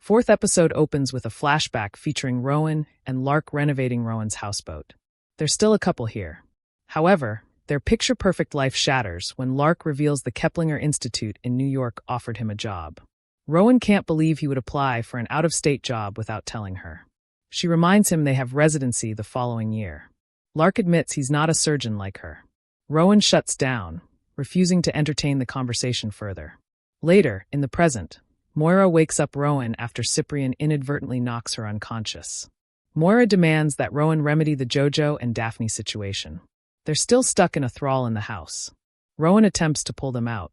Fourth episode opens with a flashback featuring Rowan and Lark renovating Rowan's houseboat. There's still a couple here. However, their picture-perfect life shatters when Lark reveals the Keplinger Institute in New York offered him a job. Rowan can't believe he would apply for an out-of-state job without telling her. She reminds him they have residency the following year. Lark admits he's not a surgeon like her. Rowan shuts down, refusing to entertain the conversation further. Later, in the present, Moira wakes up Rowan after Cyprian inadvertently knocks her unconscious. Moira demands that Rowan remedy the Jojo and Daphne situation. They're still stuck in a thrall in the house. Rowan attempts to pull them out.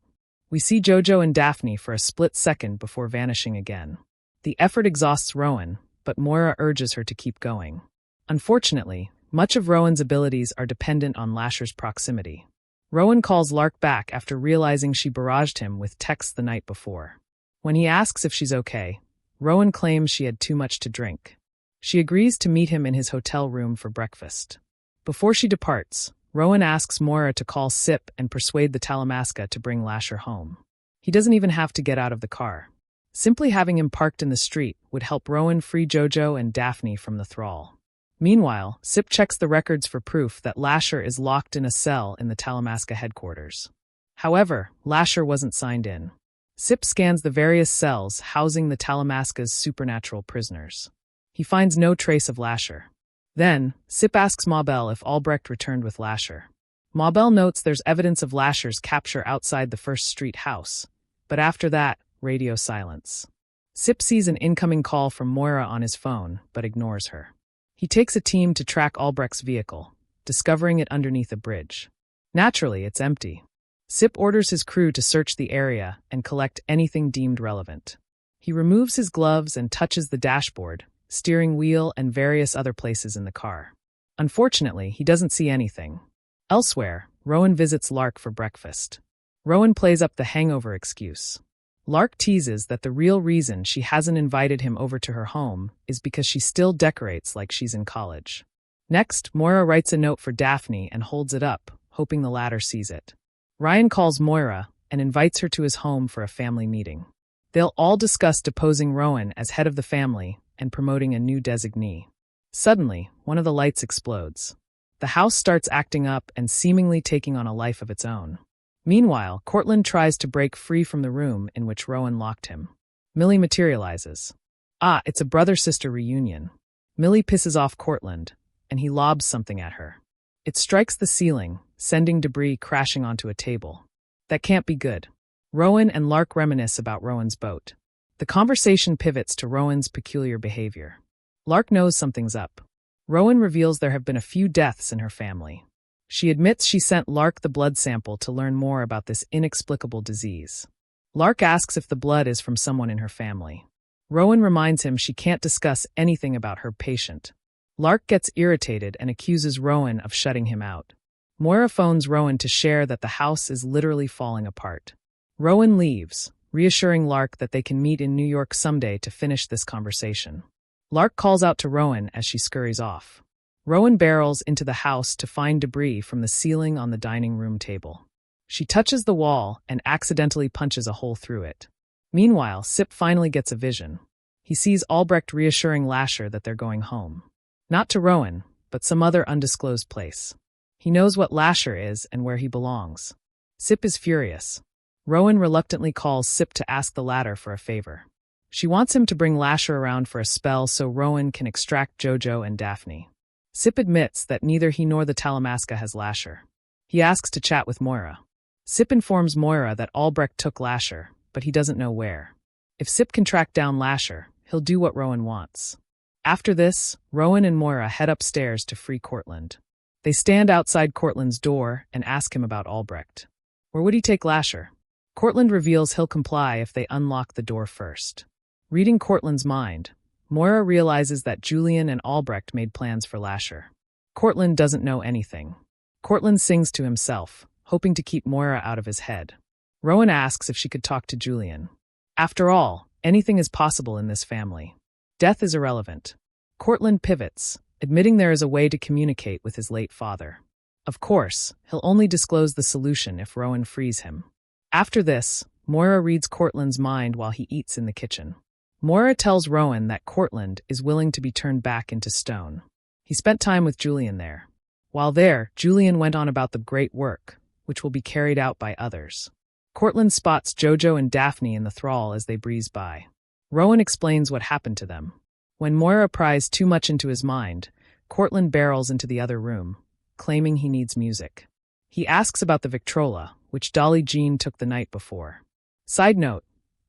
We see Jojo and Daphne for a split second before vanishing again. The effort exhausts Rowan, but Moira urges her to keep going. Unfortunately, much of Rowan's abilities are dependent on Lasher's proximity. Rowan calls Lark back after realizing she barraged him with texts the night before. When he asks if she's okay, Rowan claims she had too much to drink. She agrees to meet him in his hotel room for breakfast. Before she departs, Rowan asks Moira to call Sip and persuade the Talamasca to bring Lasher home. He doesn't even have to get out of the car. Simply having him parked in the street would help Rowan free Jojo and Daphne from the thrall. Meanwhile, Sip checks the records for proof that Lasher is locked in a cell in the Talamasca headquarters. However, Lasher wasn't signed in. Sip scans the various cells housing the Talamasca's supernatural prisoners. He finds no trace of Lasher. Then, Sip asks Mabel if Albrecht returned with Lasher. Mabel notes there's evidence of Lasher's capture outside the First Street house, but after that, radio silence. Sip sees an incoming call from Moira on his phone, but ignores her. He takes a team to track Albrecht's vehicle, discovering it underneath a bridge. Naturally, it's empty. Sip orders his crew to search the area and collect anything deemed relevant. He removes his gloves and touches the dashboard, steering wheel, and various other places in the car. Unfortunately, he doesn't see anything. Elsewhere, Rowan visits Lark for breakfast. Rowan plays up the hangover excuse. Lark teases that the real reason she hasn't invited him over to her home is because she still decorates like she's in college. Next, Moira writes a note for Daphne and holds it up, hoping the latter sees it. Ryan calls Moira and invites her to his home for a family meeting. They'll all discuss deposing Rowan as head of the family and promoting a new designee. Suddenly, one of the lights explodes. The house starts acting up and seemingly taking on a life of its own. Meanwhile, Cortland tries to break free from the room in which Rowan locked him. Millie materializes. It's a brother-sister reunion. Millie pisses off Cortland, and he lobs something at her. It strikes the ceiling, sending debris crashing onto a table. That can't be good. Rowan and Lark reminisce about Rowan's boat. The conversation pivots to Rowan's peculiar behavior. Lark knows something's up. Rowan reveals there have been a few deaths in her family. She admits she sent Lark the blood sample to learn more about this inexplicable disease. Lark asks if the blood is from someone in her family. Rowan reminds him she can't discuss anything about her patient. Lark gets irritated and accuses Rowan of shutting him out. Moira phones Rowan to share that the house is literally falling apart. Rowan leaves, reassuring Lark that they can meet in New York someday to finish this conversation. Lark calls out to Rowan as she scurries off. Rowan barrels into the house to find debris from the ceiling on the dining room table. She touches the wall and accidentally punches a hole through it. Meanwhile, Sip finally gets a vision. He sees Albrecht reassuring Lasher that they're going home. Not to Rowan, but some other undisclosed place. He knows what Lasher is and where he belongs. Sip is furious. Rowan reluctantly calls Sip to ask the latter for a favor. She wants him to bring Lasher around for a spell so Rowan can extract Jojo and Daphne. Sip admits that neither he nor the Talamasca has Lasher. He asks to chat with Moira. Sip informs Moira that Albrecht took Lasher, but he doesn't know where. If Sip can track down Lasher, he'll do what Rowan wants. After this, Rowan and Moira head upstairs to free Cortland. They stand outside Cortland's door and ask him about Albrecht. Where would he take Lasher? Cortland reveals he'll comply if they unlock the door first. Reading Cortland's mind, Moira realizes that Julian and Albrecht made plans for Lasher. Cortland doesn't know anything. Cortland sings to himself, hoping to keep Moira out of his head. Rowan asks if she could talk to Julian. After all, anything is possible in this family. Death is irrelevant. Cortland pivots, admitting there is a way to communicate with his late father. Of course, he'll only disclose the solution if Rowan frees him. After this, Moira reads Cortland's mind while he eats in the kitchen. Moira tells Rowan that Cortland is willing to be turned back into stone. He spent time with Julian there. While there, Julian went on about the great work, which will be carried out by others. Cortland spots Jojo and Daphne in the thrall as they breeze by. Rowan explains what happened to them. When Moira pries too much into his mind, Cortland barrels into the other room, claiming he needs music. He asks about the Victrola, which Dolly Jean took the night before. Side note,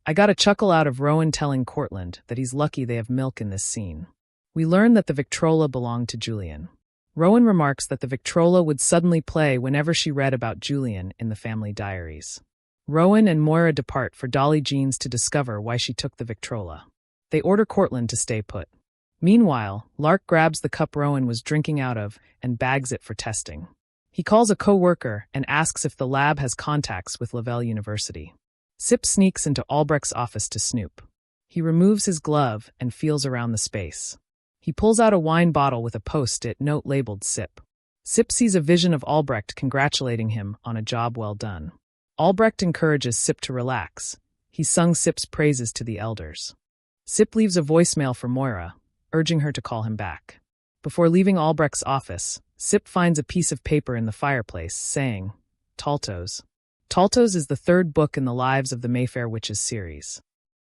I got a chuckle out of Rowan telling Cortland that he's lucky they have milk in this scene. We learn that the Victrola belonged to Julian. Rowan remarks that the Victrola would suddenly play whenever she read about Julian in the family diaries. Rowan and Moira depart for Dolly Jean's to discover why she took the Victrola. They order Cortland to stay put. Meanwhile, Lark grabs the cup Rowan was drinking out of and bags it for testing. He calls a co-worker and asks if the lab has contacts with Lavelle University. Sip sneaks into Albrecht's office to snoop. He removes his glove and feels around the space. He pulls out a wine bottle with a post-it note labeled Sip. Sip sees a vision of Albrecht congratulating him on a job well done. Albrecht encourages Sip to relax. He sung Sip's praises to the elders. Sip leaves a voicemail for Moira, urging her to call him back. Before leaving Albrecht's office, Sip finds a piece of paper in the fireplace, saying, Taltos. Taltos is the third book in the Lives of the Mayfair Witches series.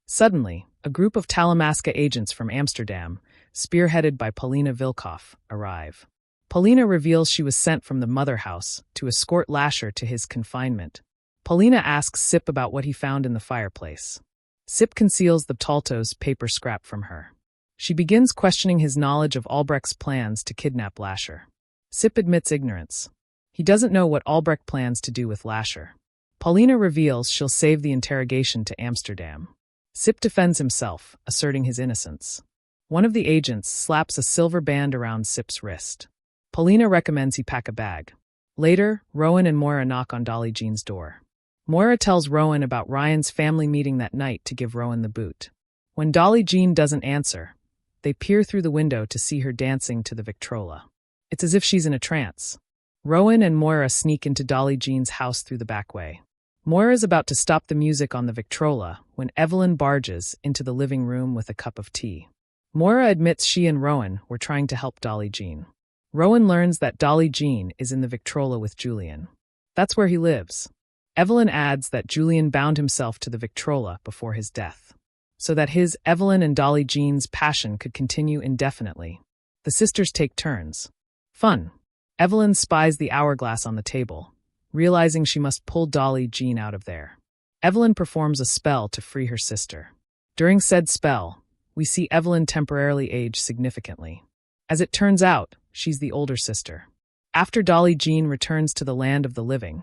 Suddenly, a group of Talamasca agents from Amsterdam, spearheaded by Paulina Vilkoff, arrive. Paulina reveals she was sent from the mother house to escort Lasher to his confinement. Paulina asks Sip about what he found in the fireplace. Sip conceals the Taltos paper scrap from her. She begins questioning his knowledge of Albrecht's plans to kidnap Lasher. Sip admits ignorance. He doesn't know what Albrecht plans to do with Lasher. Paulina reveals she'll save the interrogation to Amsterdam. Sip defends himself, asserting his innocence. One of the agents slaps a silver band around Sip's wrist. Paulina recommends he pack a bag. Later, Rowan and Moira knock on Dolly Jean's door. Moira tells Rowan about Ryan's family meeting that night to give Rowan the boot. When Dolly Jean doesn't answer, they peer through the window to see her dancing to the Victrola. It's as if she's in a trance. Rowan and Moira sneak into Dolly Jean's house through the back way. Moira's about to stop the music on the Victrola when Evelyn barges into the living room with a cup of tea. Moira admits she and Rowan were trying to help Dolly Jean. Rowan learns that Dolly Jean is in the Victrola with Julian. That's where he lives. Evelyn adds that Julian bound himself to the Victrola before his death, so that his, Evelyn and Dolly Jean's passion could continue indefinitely. The sisters take turns. Fun. Evelyn spies the hourglass on the table, realizing she must pull Dolly Jean out of there. Evelyn performs a spell to free her sister. During said spell, we see Evelyn temporarily age significantly. As it turns out, she's the older sister. After Dolly Jean returns to the land of the living,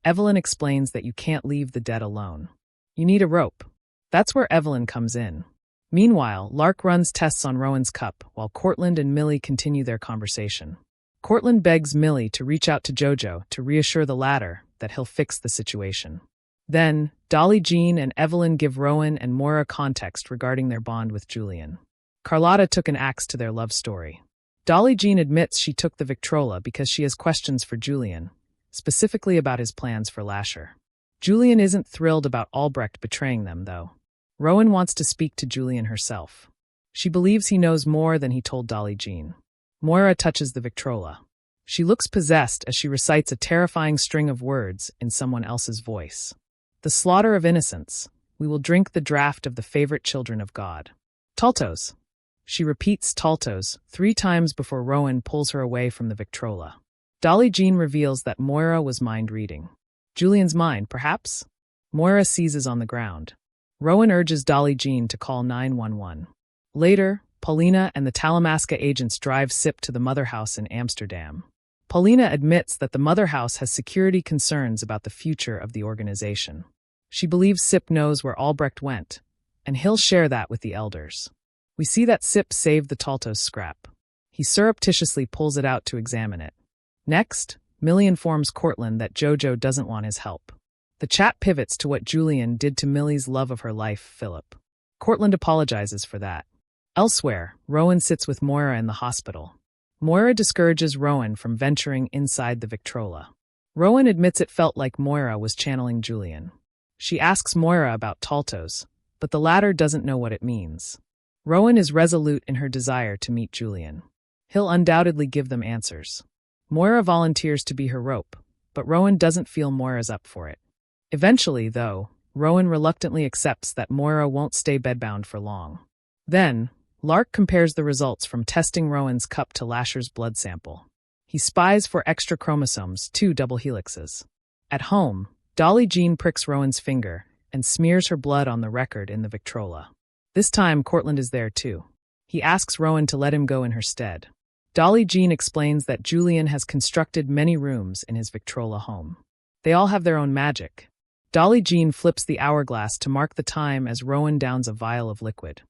Evelyn explains that you can't leave the dead alone. You need a rope. That's where Evelyn comes in. Meanwhile, Lark runs tests on Rowan's cup while Cortland and Millie continue their conversation. Cortland begs Millie to reach out to Jojo to reassure the latter that he'll fix the situation. Then, Dolly Jean and Evelyn give Rowan and Moira context regarding their bond with Julian. Carlotta took an axe to their love story. Dolly Jean admits she took the Victrola because she has questions for Julian, specifically about his plans for Lasher. Julian isn't thrilled about Albrecht betraying them, though. Rowan wants to speak to Julian herself. She believes he knows more than he told Dolly Jean. Moira touches the Victrola. She looks possessed as she recites a terrifying string of words in someone else's voice. The slaughter of innocents. We will drink the draught of the favorite children of God. Taltos. She repeats Taltos 3 times before Rowan pulls her away from the Victrola. Dolly Jean reveals that Moira was mind-reading. Julian's mind, perhaps? Moira seizes on the ground. Rowan urges Dolly Jean to call 911. Later, Paulina and the Talamasca agents drive Sip to the mother house in Amsterdam. Paulina admits that the mother house has security concerns about the future of the organization. She believes Sip knows where Albrecht went, and he'll share that with the elders. We see that Sip saved the Taltos scrap. He surreptitiously pulls it out to examine it. Next, Millie informs Cortland that Jojo doesn't want his help. The chat pivots to what Julian did to Millie's love of her life, Philip. Cortland apologizes for that. Elsewhere, Rowan sits with Moira in the hospital. Moira discourages Rowan from venturing inside the Victrola. Rowan admits it felt like Moira was channeling Julian. She asks Moira about Taltos, but the latter doesn't know what it means. Rowan is resolute in her desire to meet Julian. He'll undoubtedly give them answers. Moira volunteers to be her rope, but Rowan doesn't feel Moira's up for it. Eventually, though, Rowan reluctantly accepts that Moira won't stay bedbound for long. Then, Lark compares the results from testing Rowan's cup to Lasher's blood sample. He spies for extra chromosomes, 2 double helixes. At home, Dolly Jean pricks Rowan's finger and smears her blood on the record in the Victrola. This time, Cortland is there too. He asks Rowan to let him go in her stead. Dolly Jean explains that Julian has constructed many rooms in his Victrola home. They all have their own magic. Dolly Jean flips the hourglass to mark the time as Rowan downs a vial of liquid.